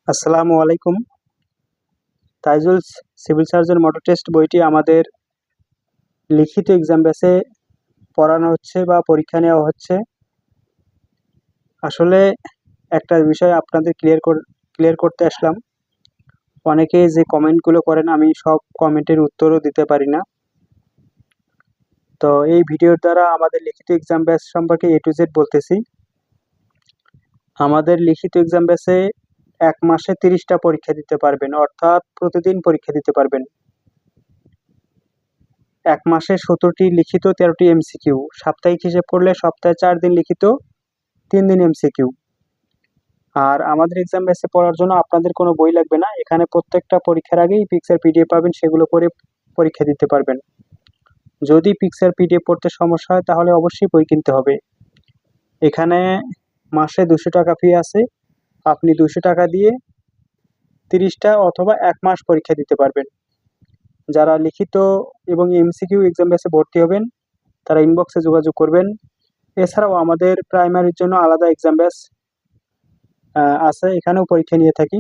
আসসালামু আলাইকুম। Taijul civil surgeon model test বইটি আমাদের লিখিত এক্সাম ব্যাচে পড়ানো হচ্ছে বা পরীক্ষা নেওয়া হচ্ছে। আসলে একটা বিষয় আপনাদের ক্লিয়ার করতে আসলাম। অনেকে যে কমেন্টগুলো করেন আমি সব কমেন্টের উত্তরও দিতে পারি না। তো এই ভিডিওর দ্বারা আমাদের লিখিত এক্সাম ব্যাচ সম্পর্কে A to Z বলতেছি। আমাদের লিখিত এক্সাম ব্যাচে ১ মাসে ৩০টা পরীক্ষা দিতে পারবেন, অর্থাৎ প্রতিদিন পরীক্ষা দিতে পারবেন। ১ মাসে ৭০টি লিখিত, ১৩টি এমসিকিউ। সাপ্তাহিক হিসেব করলে সপ্তাহে ৪ দিন লিখিত, ৩ দিন এমসিকিউ। আর আমাদের এক্সাম ব্যাচে পড়ার জন্য আপনাদের কোনো বই লাগবে না। এখানে প্রত্যেকটা পরীক্ষার আগেই পিকচার পিডিএফ পাবেন, সেগুলো পড়ে পরীক্ষা দিতে পারবেন। যদি পিকচার পিডিএফ পড়তে সমস্যা হয় তাহলে অবশ্যই বই কিনতে হবে। এখানে মাসে ২০০ টাকা ফি আছে। আপনি ২০০ টাকা দিয়ে ৩০টা অথবা ১ মাস পরীক্ষা দিতে পারবেন। যারা লিখিত এবং এমসিকিউ এক্সাম ব্যাচে ভর্তি হবেন তারা ইনবক্সে যোগাযোগ করবেন। এছাড়াও আমাদের প্রাইমারির জন্য আলাদা এক্সাম ব্যাচ আছে, এখানেও পরীক্ষা নিয়ে থাকি।